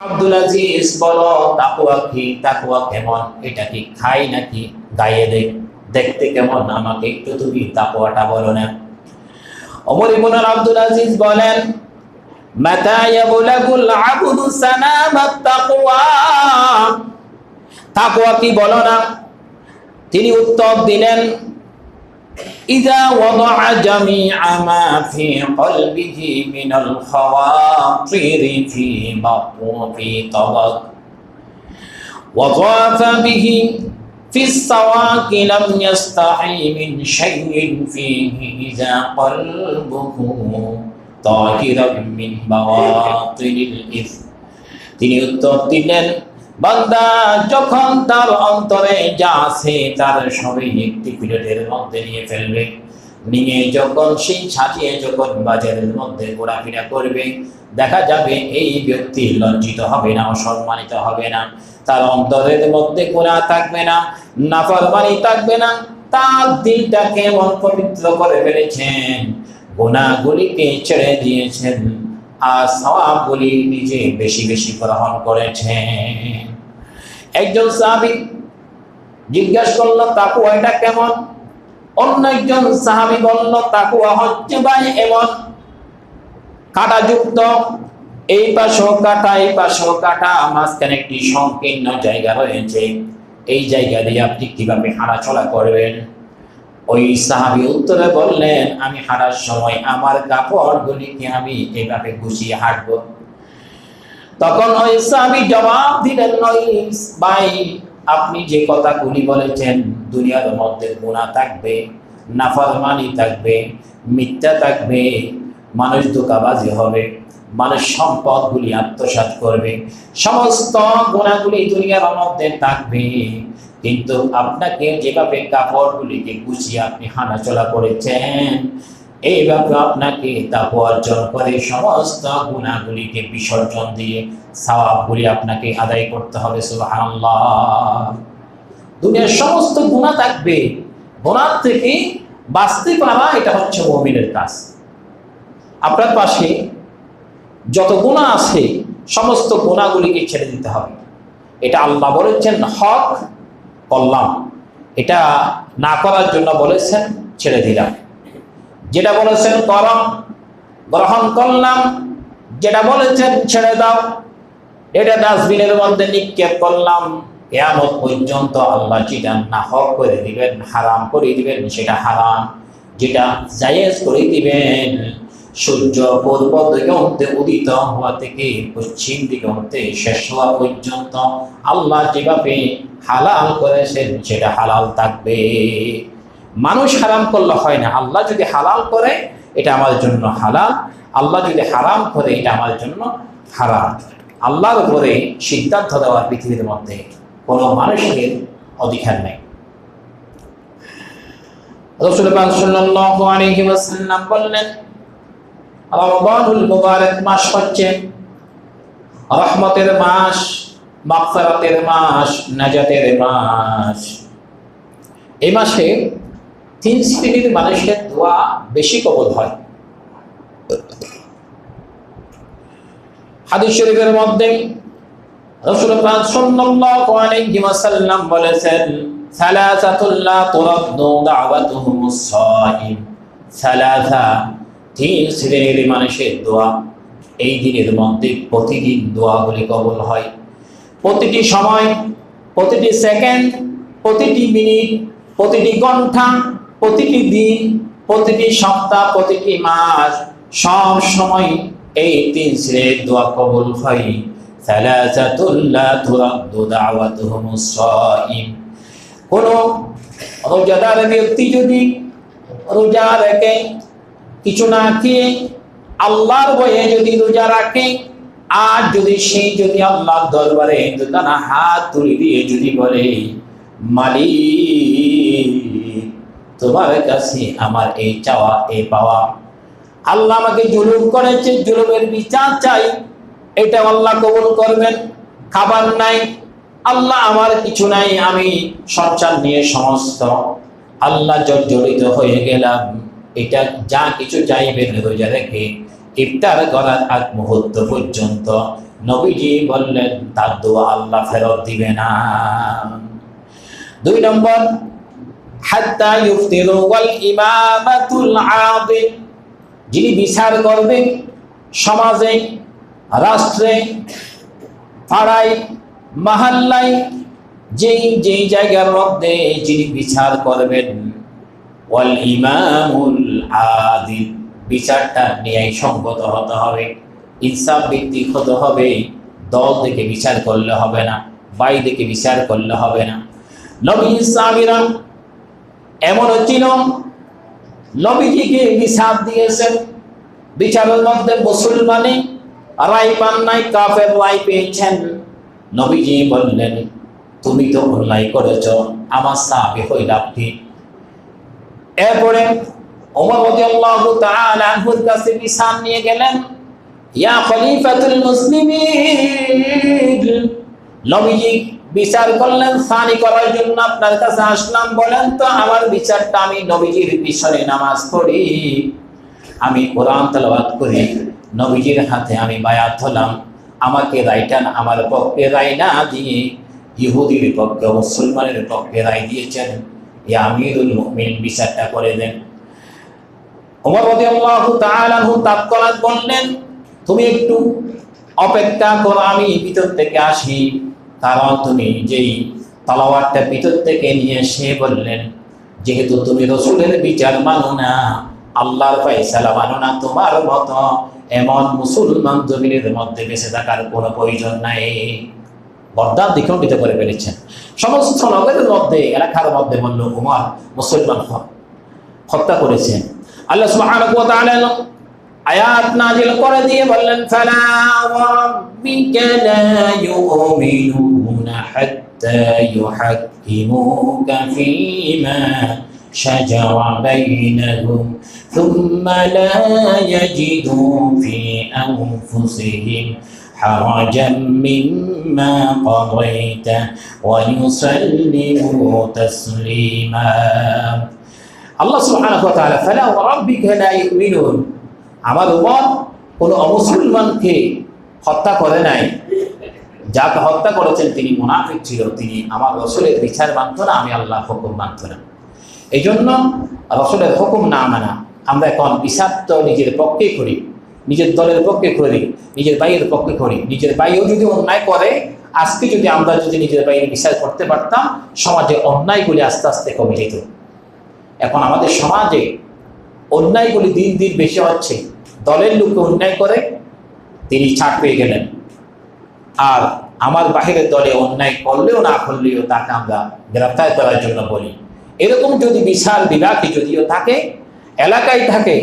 আব্দুল আজিজ বলো তাকওয়া কি, তাকওয়া কেমন, এটা কি খাই নাকি গায়ে দেখতে কেমন, আমাকে একটু তুমি তাকওয়াটা বলো না। ওমর ইবনে আব্দুল আজিজ বলেন, মাতা ইয়াবলাগুল আবদু সানামাত তাকওয়া, তাকওয়া কি বলো না। তিনি উত্তর দিলেন, ইযা ওয়াদা'a জামিআ মা ফি কলবিহি মিনাল খাওয়াতিরি ফি মাতফি তাবাক ওয়া যাফা বিহি ফি সাওয়াকি লাম ইস্তাহি মিন শাইইন ফিহি ইযা কলবুহু তাহিরাম মিন বাওয়াতিনিল ইসম। তিনি উত্তর দিলেন, বান্দা যখন তার অন্তরে যা আছে তার সবই একটি প্লেটের মধ্যে নিয়ে ফেলবে, নিয়ে যখন সেই সাজিয়ে যখন বাজারের মধ্যে ঘোরাফেরা করবে, দেখা যাবে এই ব্যক্তি লজ্জিত হবে না, অসম্মানিত হবে না, তার অন্তরের মধ্যে গুনাহ থাকবে না, নাফরমানি থাকবে না, তার দিলটাকে মন পবিত্র করে ফেলেছেন, গুনাহগুলিকে ছেড়ে দিয়েছেন, আর সওয়াবগুলি নিজে বেশি বেশি গ্রহণ করেছেন। একজন সাহাবী জিজ্ঞাসা করল, তাকওয়া এটা কেমন? অন্য একজন সাহাবী বলল, তাকওয়া হচ্ছে ভাই এমন কাঁটাযুক্ত, এই পাশেও কাঁটা এই পাশেও কাঁটা, মাঝখানে একটি সংকীর্ণ জায়গা রয়েছে, এই জায়গা দিয়ে আপনি কিভাবে হাঁটাচলা করবেন? ওই সাহাবী উত্তরে বললেন, আমি হাঁটার সময় আমার কাপড়গুলিকে আমি এভাবে গুছিয়ে হাঁটবো। তখন ওই সাহাবী জবাব দিলেন, ভাই আপনি যে কথাগুলি বলেছেন, দুনিয়ার মধ্যে গুনাহ থাকবে, নাফরমানি থাকবে, মিথ্যা থাকবে, মানুষ ধোঁকাবাজি হবে, মানুষ সম্পদগুলি আত্মসাৎ করবে, সমস্ত গুনাহগুলি দুনিয়ার মধ্যে থাকবে, কিন্তু আপনাকে যেভাবে কাপড়গুলিকে গুছিয়ে আপনি হাঁটাচলা করেছেন, এইভাবে আপনাকে তাকওয়া অর্জন করে সমস্ত গুনাহগুলিকে বিসর্জন দিয়ে সওয়াবগুলি আপনাকে আদায় করতে হবে। সুবহানাল্লাহ। দুনিয়ার সমস্ত গুনাহ থাকবে, গুনাহ থেকে বাঁচতে পারা এটা হচ্ছে মুমিনের কাজ। আপনার পাশে যত গুনাহ আছে সমস্ত গুনাহগুলিকে ছেড়ে দিতে হবে। এটা আল্লাহ বলেছেন হক করলাম, এটা না করার জন্য বলেছেন ছেড়ে দিলাম। যেটা বলেছেন করো গ্রহণ করলাম, যেটা বলেছেন ছেড়ে দাও, এটা ডাস্টবিনের মধ্যে নিক্ষেপ করলাম। কিয়ামত পর্যন্ত আল্লাহ যেটা নাহক করে দিবেন, হারাম করে দিবেন, সেটা হারাম, যেটা জায়েজ করে দিবেন। সূর্য পূর্ব দিগন্তে উদিত হওয়া থেকে পশ্চিম দিগন্তে শেষ হওয়া পর্যন্ত আল্লাহ যেভাবে হালাল করেছেন সেটা হালাল থাকবে। মানুষ হারাম করলে হয় না, আল্লাহ যদি হালাল করে এটা আমাদের জন্য হালাল, আল্লাহ যদি হারাম করে এটা আমাদের জন্য হারাম। আল্লাহর উপরে সিদ্ধান্ত দেওয়ার পৃথিবীর মধ্যে কোনো মানুষের অধিকার নেই। রাসূল পাক সাল্লাল্লাহু আলাইহি ওয়াসাল্লাম বললেন, রমাদানুল মুবারক মাস হচ্ছে রহমতের মাস, মাগফিরাতের মাস, নাজাতের মাস। এই মাসে 3 শ্রেণীর মানুষের দোয়া বেশি কবুল হয়। হাদিস শরীফের মধ্যে রাসূল পাক সাল্লাল্লাহু আলাইহি ওয়াসাল্লাম বলেছেন, সালাসাতুল লা তুরাদ্দু দাওয়াতুহুমুস সাইম। সালাসা, 3 শ্রেণীর মানুষের দোয়া এই দিনের মধ্যে প্রতিদিন দোয়াগুলি কবুল হয়। প্রতিটি সময়, প্রতিটি সেকেন্ড, প্রতিটি মিনিট, প্রতিটি ঘন্টা, প্রতিটি দিন, প্রতিটি সপ্তাহ, প্রতিটি মাস, সব সময় এই 3 শ্রেণীর দোয়া কবুল হয়। সালাসাতুল লা তুরাদ্দু দাওয়াতুহুমুস সাইম। কোন রোজাদার ব্যক্তি যদি রোজা রেখে কিছু না খেয়ে আল্লাহর ভয়ে যদি রোজা রাখে, আর যদি সেই যদি আল্লাহর দরবারে দুখানা হাত তুলে দিয়ে যদি বলে, মালিক তোমার কাছে আমার এই চাওয়া এই পাওয়া, আল্লাহ আমাকে জুলুম করেছে, জুলুমের বিচার চাই, এটা আল্লাহ কবুল করবেন। খাবার নাই, আল্লাহ আমার কিছু নাই, আমি সংসার নিয়ে সমস্ত আল্লাহ জর্জরিত হয়ে গেলাম, এটা যা কিছু চাইবেন রোজা রেখে ইফতার করার আগ মুহূর্ত পর্যন্ত নবীজি বললেন তার দোয়া আল্লাহ ফেরত দিবে না। 2 নম্বর, হাত্তা ইফতিরু ওয়াল ইমামাতুল আদিল, যিনি বিচার করবেন সমাজে, রাষ্ট্রে, পাড়ায়, মহল্লায়, যেই জায়গার মধ্যে যিনি বিচার করবেন, ওয়াল ইমামুল আদিল, বিচারটা ন্যায়সঙ্গত হতে হবে, ইনসাফ ভিত্তিক হতে হবে। দল থেকে বিচার করলে হবে না, বাই থেকে বিচার করলে হবে না। নবী সাহাবীরা এমন ছিল, নবীজিকে বিচার দিয়েছেন, বিচারের মধ্যে মুসলমানে রায় পান নাই, কাফের রায় পেয়েছেন। নবীজি বললেন তুমি তো অন্যায় করেছ, আমার সাহাবী হইল আপনি। এরপরে ওমর রাদিয়াল্লাহু তাআলা আনহুর কাছে বিচার নিয়ে গেলেন, ইয়া খলিফাতুল মুসলিমিন, নবীজি বিচার করলেন, সানি করার জন্য আপনার কাছে আসলাম, বলেন তো আমার বিচারটা, আমি নবীজির পিছনে নামাজ পড়ি, আমি কোরআন তেলাওয়াত করি, নবীজির হাতে আমি বায়াত হলাম, আমাকে রায়টা আমার পক্ষে রায় না দিয়ে ইহুদির পক্ষে মুসলমানের পক্ষে রায় দিয়েছেন, ইয়া আমিরুল মুমিনিন বিচারটা করে দেন। ওমর রাদিয়াল্লাহু তাআলা আনহু তৎক্ষণাৎ বললেন তুমি একটু অপেক্ষা করো, আমি ভিতর থেকে আসি। কারণ তুমি যেই তলোয়ারটা ভিতর থেকে নিয়ে এসে বললেন, যেহেতু তুমি রাসূলের বিচার মানো না, আল্লাহর ফয়সালা মানো না, তোমার মতো এমন মুসলমান জমিনের মধ্যে বেঁচে থাকার কোনো প্রয়োজন নাই। বরদার দ্বিখণ্ডিত করে ফেলেছেন। সমস্ত নগরের মধ্যে, এলাকার মধ্যে বলল উমর মুসলমান হত্যা করেছেন। আল্লাহ সুবহানাহু ওয়া তাআলা আয়াত নাযিল করে দিয়ে বললেন, ফালা রাব্বিকা লা ইউমিনুনা হাত্তা ইউহাক্কিমুকা ফীমা শাজারা বাইনাহুম থুম্মা লা ইয়াজিদু ফী আনফুসিহিম হারাজাম মিম্মা কাদাইতা ওয়া ইউসাল্লিমু তাসলিমা। আল্লাহ সুবহানাহু ওয়া তাআলা ফালা রাব্বিকা লা ইউমিনুন, আমার উম্মত কোন অমুসলমানকে হত্যা করে নাই, যাকে হত্যা করেছেন তিনি মুনাফিক ছিল, তিনি আমার রাসূলের বিচার মানত না, আমি আল্লাহর হুকুম মানত না। এই জন্য রাসূলের হুকুম না মানা, আমরা এখন বিচার তো নিজের পক্ষে করি, নিজের দলের পক্ষে করি, নিজের ভাইয়ের পক্ষে করি। নিজের ভাইও যদি অন্যায় করে, আজকে যদি আমরা নিজের ভাইয়ের বিচার করতে পারতাম, সমাজে অন্যায়গুলি আস্তে আস্তে কমে যেত। এখন আমাদের সমাজে অন্যায়গুলি দিন দিন বেশি হচ্ছে। দলের লোককে অন্যায় করে তিনি ছাড় পেয়ে গেলেন, আর আমার বাহিরের দলে অন্যায় করলেও না করলেও তাকে আমরা গ্রেফতার করার জন্য বলি। এরকম যদি বিচার বিভাগে যদিও থাকে, এলাকায় থাকে,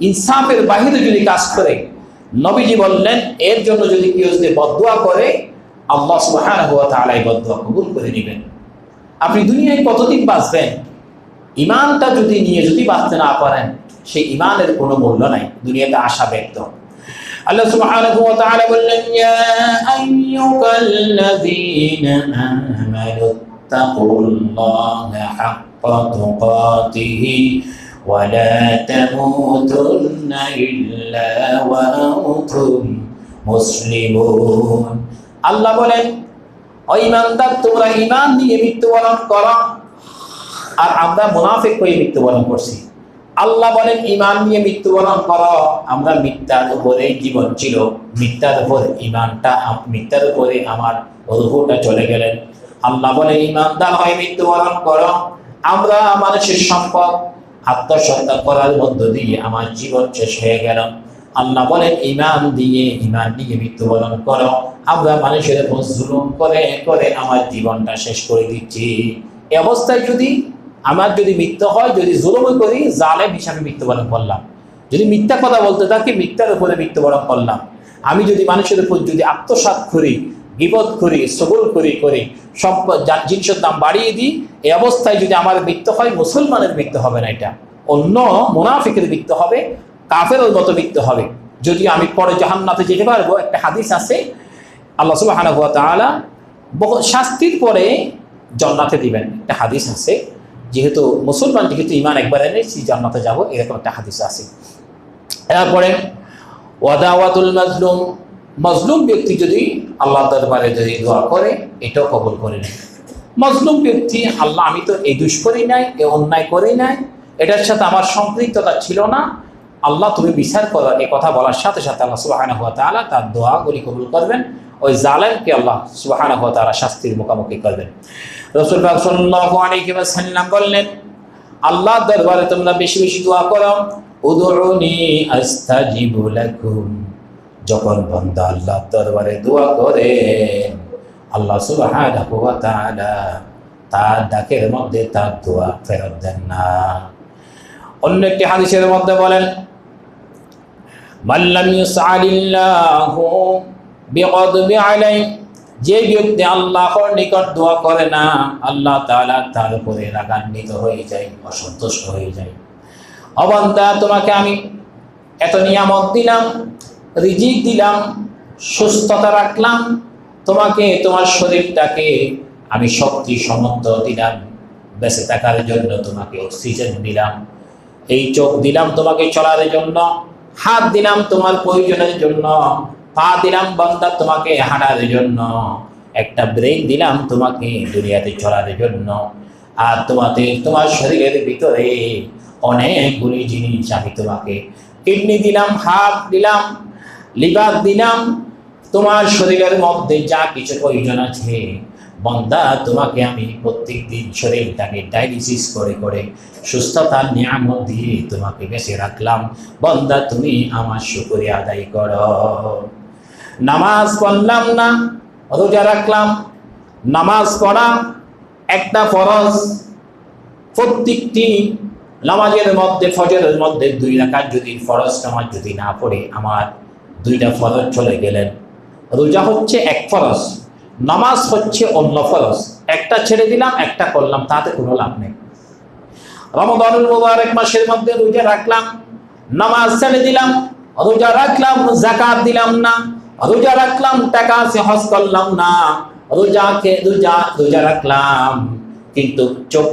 ইনসাফের বাহিরে যদি কাজ করে, নবীজি বললেন এর জন্য যদি কেউ যদি বদদুয়া করে, আল্লাহ সুবহানাহু ওয়া তাআলা এই বদদুয়া কবুল করে নেবেন। আপনি দুনিয়ায় কতদিন বাঁচবেন? ইমানটা যদি নিয়ে যদি বাঁচতে না পারেন, সেই ইমানের কোনো মূল্য নাই, দুনিয়াতে আশা ব্যক্ত। আল্লাহ সুবহানাহু ওয়া তাআলা বললেন, ইয়া আইয়ুহাল্লাযীনা আমানু তাকুল্লাহা হাক্কা তুকাতিহি ওয়া লা তামুতুন্না ইল্লা ওয়া আনতুম মুসলিমুন। আল্লাহ বলেন, ও ঈমানদার, তোমরা ঈমান নিয়ে মৃত্যুবরণ করো। আর আমরা মুনাফিক হয়ে মৃত্যুবরণ করছি। আল্লাহ বলেন ঈমান নিয়ে মৃত্যুবরণ করো। আমরা মিথ্যার উপরে জীবন ছিল, মিথ্যার উপর ঈমানটা, মিথ্যার উপরে আমার রূহটা চলে গেলেন। আল্লাহ বলে ঈমানদার হয়ে মৃত্যুবরণ করো। আমরা মানুষের সম্পদ আত্মসত্তা করার মধ্য দিয়ে আমার জীবন শেষ হয়ে গেল। আল্লাহ বলেন ঈমান নিয়ে মৃত্যুবরণ করো। আমরা মানুষের উপর জুলুম করে করে আমার জীবনটা শেষ করে দিচ্ছি। এই অবস্থায় যদি আমার মৃত্যু হয়, যদি জুলুম করি, জালেম হিসাবে মৃত্যুবরণ করলাম। যদি মিথ্যা কথা বলতে থাকি, মিথ্যার উপরে মৃত্যুবরণ করলাম। আমি যদি মানুষের উপর যদি আত্মসাৎ করি, গীবত করি, সবল করি, সম্পদ জিনিসের দাম বাড়িয়ে দিই, এই অবস্থায় যদি আমার মৃত্যু হয়, মুসলমানের মৃত্যু হবে না, এটা অন্য মুনাফিকের মৃত্যু হবে, কাফেরের মতো মৃত্যু হবে। যদি আমি পরে জাহান্নাতে যেতে পারবো, একটা হাদিস আছে, আল্লাহ সুবহানাহু ওয়া তাআলা বহু শাস্তির পরে জান্নাতে দিবেন, একটা হাদিস আছে। যেহেতু মুসলমান, যেহেতু ঈমান একবার এনেছি, জান্নাতে যাব, এরকম একটা হাদিস আছে। এরপরে ওয়াদাওয়াতুল মাজলুম, মজলুম ব্যক্তি যদি আল্লাহ দরবারে যদি দোয়া করে, এটাও কবুল করে নেয়। মজলুম ব্যক্তি, আল্লাহ আমি তো এই দুষ্করি নাই, এ অন্যায় করি নাই, এটার সাথে আমার সম্পৃক্ততা ছিল না, আল্লাহ তুমি বিচার করো, এই কথা বলার সাথে সাথে আল্লাহ সুবহানাহু ওয়া তাআলা তার দোয়াগুলি কবুল করবেন। ওই জালেমকে আল্লাহ সুবহানাহু ওয়া তাআলা শাস্তির মুখোমুখি করবেন। রাসূল পাক সাল্লাল্লাহু আলাইহি ওয়াসাল্লাম বললেন, আল্লাহর দরবারে তোমরা বেশি বেশি দোয়া করো। উদউনি আস্তাজিবু লাকুম। যখন বান্দা আল্লাহর দরবারে দোয়া করে, আল্লাহ সুবহানাহু ওয়া তাআলা তার ডাকের মধ্যে তার দোয়া ফেরত দেন না। অন্য একটি হাদিসের মধ্যে বলেন, মাল্লাম ইউসআলিল্লাহু বিগদবি আলাইহি, যে ব্যক্তি আল্লাহর নিকট দোয়া করে না, আল্লাহ তাআলা তার উপরে রাগান্বিত হয়ে যায়, অসন্তুষ্ট হয়ে যায়। ও বান্দা, তোমাকে আমি এত নিয়ামত দিলাম, রিজিক দিলাম, সুস্থতা রাখলাম, তোমাকে তোমার শরীরটাকে আমি শক্তি সামর্থ্য দিলাম, বেঁচে থাকার জন্য তোমাকে অক্সিজেন দিলাম, এই চোখ দিলাম তোমাকে চলার জন্য, হাত দিলাম তোমার প্রয়োজনের জন্য, পা দিলাম বান্দা তোমাকে হাঁটার জন্য, একটা ব্রেন দিলাম তোমাকে দুনিয়াতে চলার জন্য, আর তোমার শরীরের ভিতরে অনেকগুলি জিনিস আমি তোমাকে, কিডনি দিলাম, হার্ট দিলাম, লিভার দিলাম, তোমার শরীরের মধ্যে যা কিছু প্রয়োজন আছে বান্দা, তোমাকে আমি প্রত্যেক দিন শরীরটাকে ডায়ালিসিস করে করে সুস্থতার নিয়ামত দিয়ে তোমাকে বেঁচে রাখলাম। বান্দা, তুমি আমার শুকরিয়া আদায় করো। নামাজ পড়লাম না, রোজা রাখলাম। নামাজ পড়া একটা ফরজ। প্রত্যেকটি নামাজের মধ্যে, ফজরের মধ্যে 2 রাকাত যদি ফরজ নামাজ যদি না পড়ে, আমার 2টা ফরজ চলে গেলেন। রোজা হচ্ছে এক ফরজ, নামাজ হচ্ছে অন্য ফরজ। একটা ছেড়ে দিলাম, একটা করলাম, তাতে কোনো লাভ নেই। রমাদানুল মুবারক মাসের মধ্যে রোজা রাখলাম, নামাজ ছেড়ে দিলাম, রোজা রাখলাম, যাকাত দিলাম না, রোজা রাখলাম, টাকা আছে হজ করলাম না, রোজা রাখলাম কিন্তু চোখ